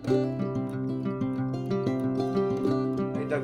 Doug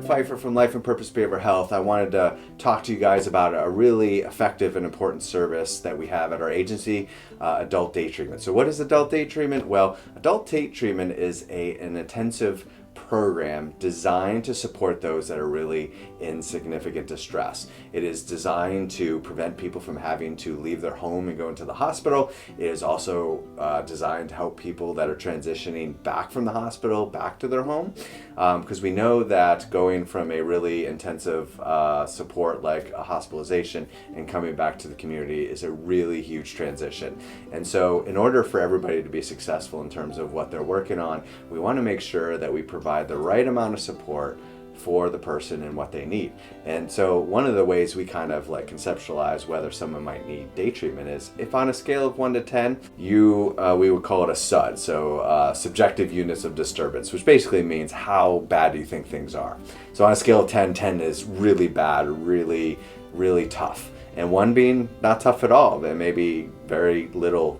Pfeiffer from Life and Purpose Behavioral Health. I wanted to talk to you guys about a really effective and important service that we have at our agency, adult day treatment. So what is adult day treatment? Well, adult day treatment is an intensive program designed to support those that are really in significant distress. It is designed to prevent people from having to leave their home and go into the hospital. It is also designed to help people that are transitioning back from the hospital back to their home, because we know that going from a really intensive support like a hospitalization and coming back to the community is a really huge transition. And so in order for everybody to be successful in terms of what they're working on, we want to make sure that we provide the right amount of support for the person and what they need. And so one of the ways we kind of like conceptualize whether someone might need day treatment is if on a scale of 1 to 10, we would call it a SUD, so subjective units of disturbance, which basically means how bad do you think things are. So on a scale of 10, 10 is really bad, really, really tough. And 1 being not tough at all, there may be very little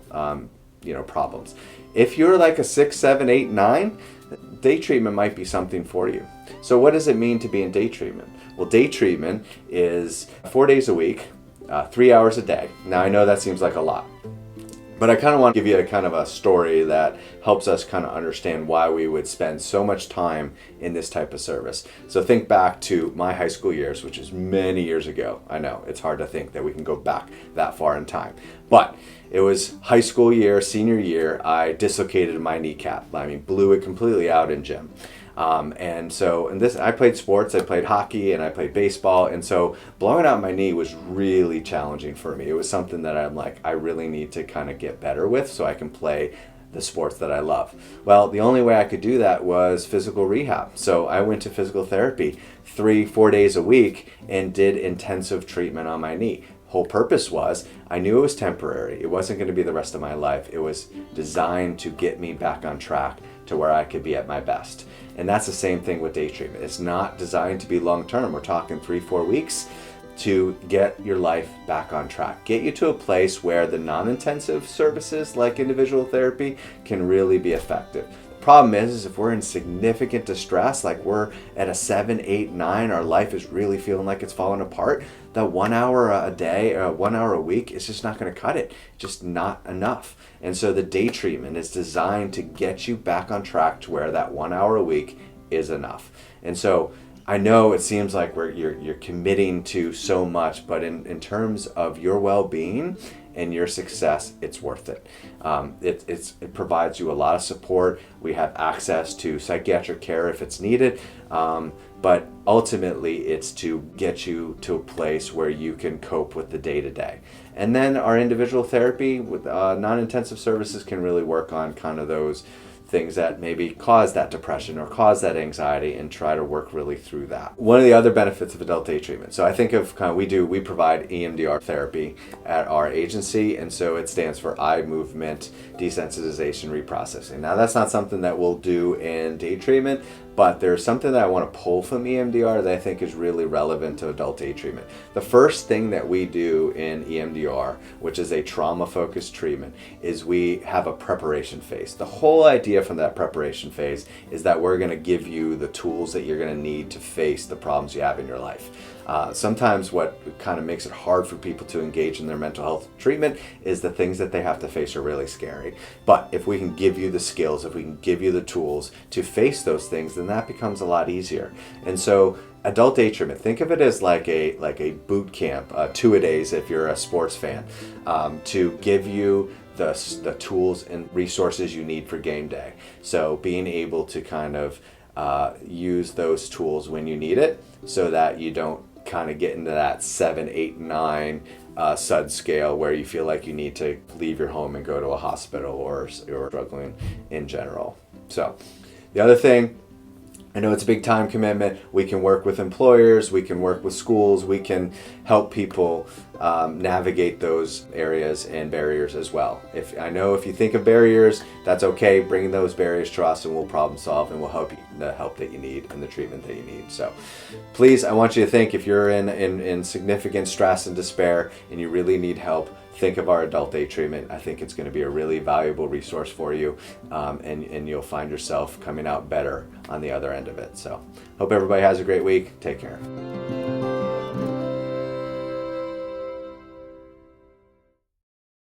problems. If you're like a 6, 7, 8, 9, day treatment might be something for you. So what does it mean to be in day treatment? Well, day treatment is 4 days a week, 3 hours a day. Now I know that seems like a lot, but I kind of want to give you a kind of a story that helps us kind of understand why we would spend so much time in this type of service. So think back to my high school years, which is many years ago. I know it's hard to think that we can go back that far in time, but it was high school year, senior year, I dislocated my kneecap. I mean, blew it completely out in gym. I played sports, I played hockey and I played baseball. And so blowing out my knee was really challenging for me. It was something that I'm like, I really need to kind of get better with so I can play the sports that I love. Well, the only way I could do that was physical rehab. So I went to physical therapy 3-4 days a week and did intensive treatment on my knee. Whole purpose was I knew it was temporary. It wasn't going to be the rest of my life. It was designed to get me back on track to where I could be at my best. And that's the same thing with day treatment. It's not designed to be long term. We're talking 3-4 weeks to get your life back on track. Get you to a place where the non-intensive services like individual therapy can really be effective. Problem is if we're in significant distress, like we're at a 7, 8, 9, our life is really feeling like it's falling apart, that 1 hour a day or 1 hour a week is just not going to cut it. Just not enough. And so the day treatment is designed to get you back on track to where that 1 hour a week is enough. And so I know it seems like you're committing to so much, but in terms of your well-being and your success, it's worth it. It provides you a lot of support. We have access to psychiatric care if it's needed, but ultimately it's to get you to a place where you can cope with the day-to-day. And then our individual therapy with non-intensive services can really work on kind of those things that maybe cause that depression or cause that anxiety and try to work really through that. One of the other benefits of adult day treatment. So I think of kind of, we provide Emdr Therapy at our agency, and so it stands for eye movement desensitization reprocessing. Now that's not something that we'll do in day treatment, but there's something that I want to pull from EMDR that I think is really relevant to adult day treatment. The first thing that we do in EMDR, which is a trauma-focused treatment, is we have a preparation phase. The whole idea from that preparation phase is that we're going to give you the tools that you're going to need to face the problems you have in your life. Sometimes what kind of makes it hard for people to engage in their mental health treatment is the things that they have to face are really scary. But if we can give you the skills, if we can give you the tools to face those things, then that becomes a lot easier. And so adult day treatment, think of it as like a boot camp, 2-a-days if you're a sports fan, to give you the tools and resources you need for game day. So being able to kind of use those tools when you need it so that you don't kind of get into that 7, 8, 9 SUD scale where you feel like you need to leave your home and go to a hospital or struggling in general. So the other thing, I know it's a big time commitment. We can work with employers, we can work with schools, we can help people navigate those areas and barriers as well. If you think of barriers, that's okay. Bring those barriers to us and we'll problem solve and we'll help you the help that you need and the treatment that you need. So please, I want you to think if you're in significant stress and despair and you really need help, think of our adult day treatment. I think it's going to be a really valuable resource for you, and you'll find yourself coming out better on the other end of it. So hope everybody has a great week. Take care.